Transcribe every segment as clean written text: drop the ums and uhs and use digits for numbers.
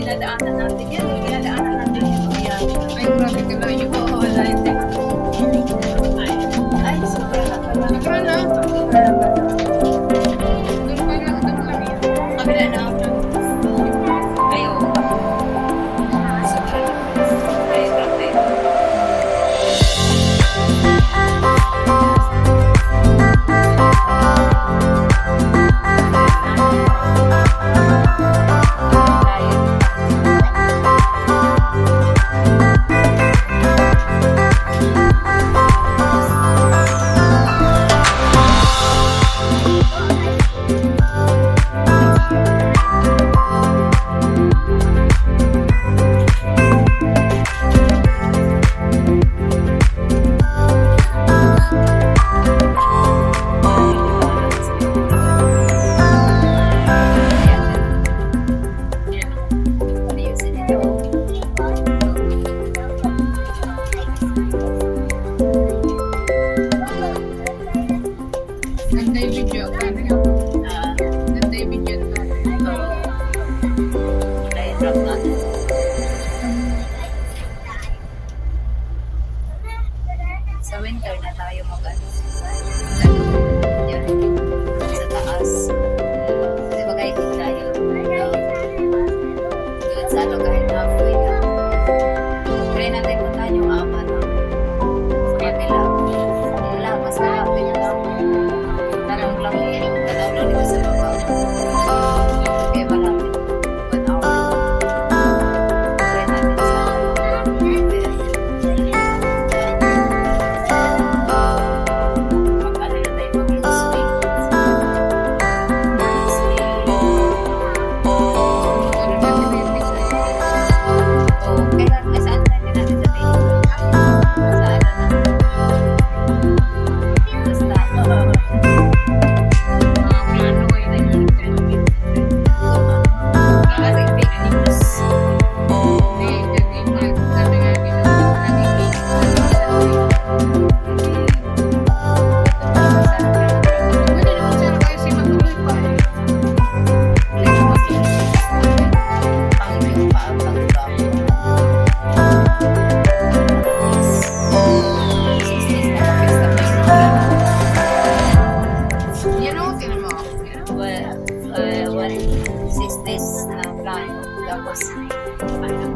dinadaanan natin yan. Dinadaanan natin yung yan. Ay, grabe ka lang yun. Oo, wala yun. Ay, sobra na pala. Sobra na. Sobra na pala. Doon pa lang, doon lang yan. Kabila na ako. Ayaw. Sobra na. Ay, grabe. Ganda yung video. Ganda yung video. Drop natin. Sa winter na tayo mag-ano. Yan. Sa taas. Kasi mag-hiking tayo. Doon sa ano kahit halfway na. Try natin puntahan yung ama na. Sa kabila. Wala, mas malapit lang. Tanong lang yung tanong lang dito sa baba. Okay, malapit. 1 hour. Try natin sa mag-ano na tayo mag-swing. Okay, saan tayo natin sabihin? Saan na? Basta. Plano kayo na yung Kasi fake news.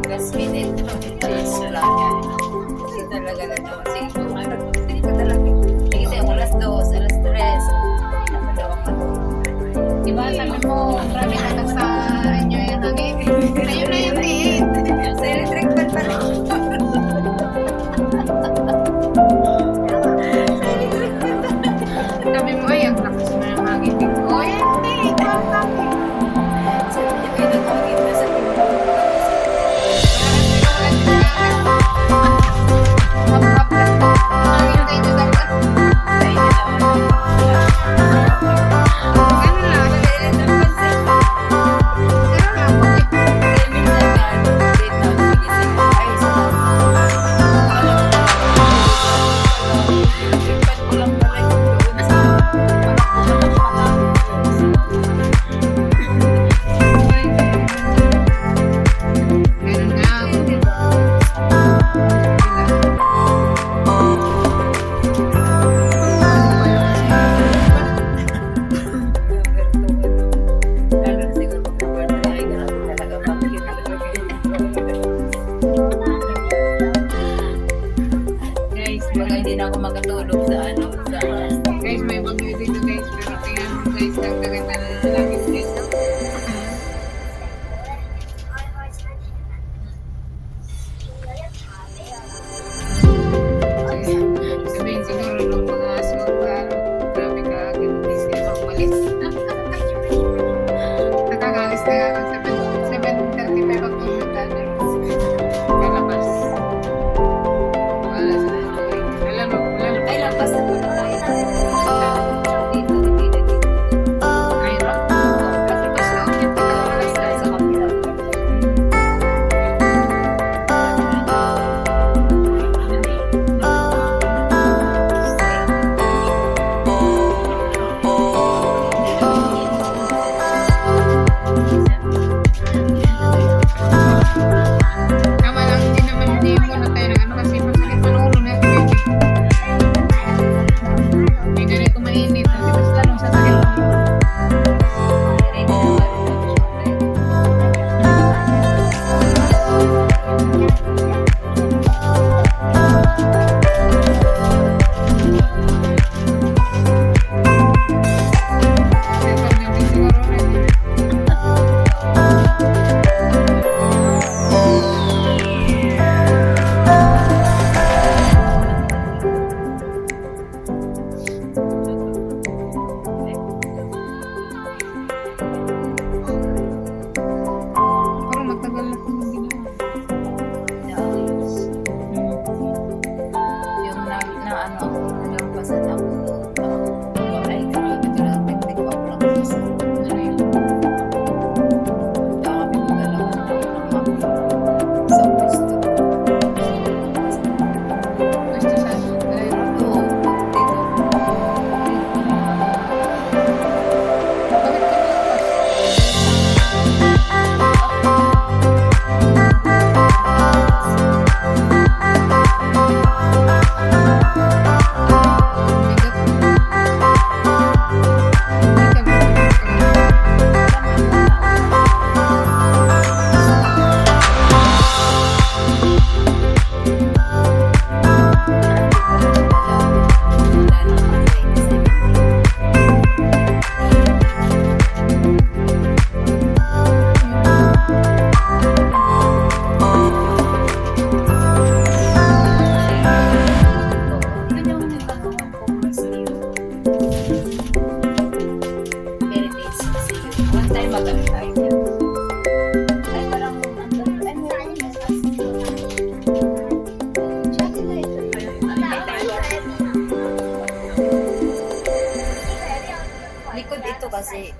Last minute, change na lang yan. Kasi talaga na daw. Sige ko, sige ko talaga. Sige tayo, alas 2, alas 3. Hindi naman daw ako. Diba, sabi mo, grabe na sa inyo yung hangin. Ayun na yung tiin. Sa electric fan pa rin. Sabi mo, ay, ang lakas na yung hangin. Oh, hindi. Ito ang hangin. Sabi niya, kayo nag-hangin na sa Baka hindi na ako makatulog sa ano, sa Guys, may bagyo dito guys. Pero tingnan mo guys, ang gaganda na langit guys. Sabihin siguro nung mga sultan, grabe ka agad guys, kaya umalis. Nakakalis na ako 7:35 ako pumunta guys. Kalabas. Wala sa alam mo, ay lampas na po tayo. Dito, dito, dito. ay rock. Kasi mas naukit pa na wala sa Sa kapila. Likod ito kasi.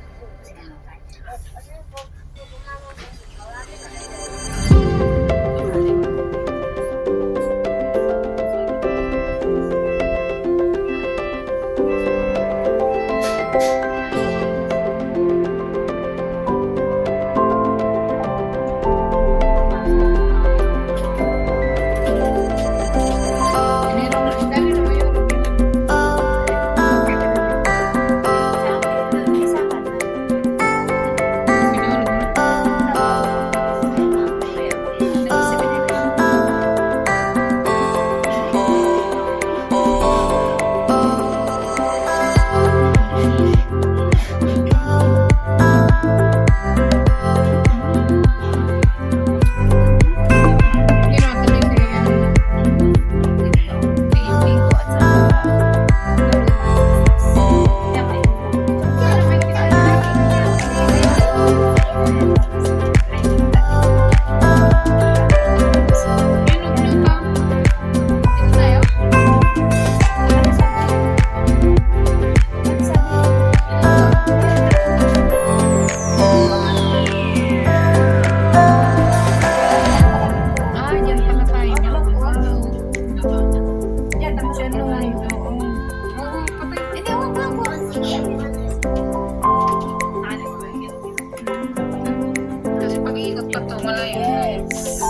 Kasi pag-iikot pa to, malayo. Yes.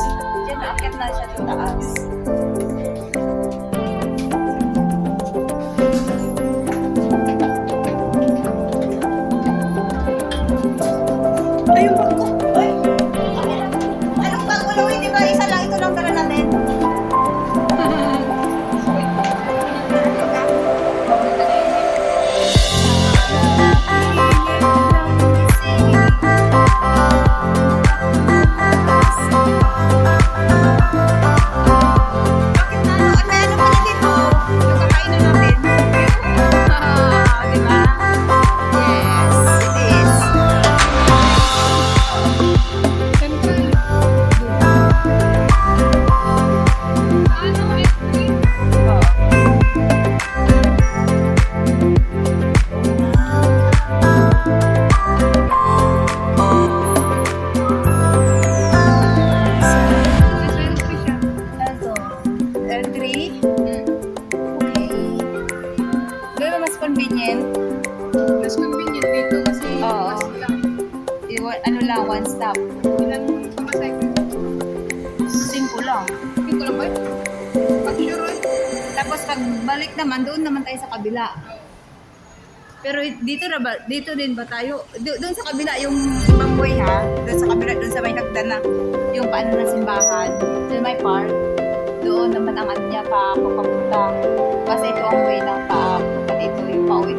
Diyan naakit na siya sa taas. Ay, yung bag ko. Ay. Anong bag mo, Louie? Di ba isa lang? Ito lang dala natin. Bakit na? Ano pala dito? Yung kakainan natin. Di ba? Yes, it is. Central. Ano, Oo. Ito. L3? Okay. Doon ba mas convenient? Mas convenient dito kasi Oo. mas lang. Ano lang, one stop. Ilan sumasay ko? 5 lang. Dito lang ba? Pag sure eh. Tapos pag balik naman, doon naman tayo sa kabila. Pero dito na ba, dito din ba tayo? Doon sa kabila yung ibang way ha. Doon sa kabila, doon sa may hagdan na yung paano na simbahan. Doon may park. Doon naman ang ano niya pa papunta. Kasi ito ang way ng pa dito yung pauwi.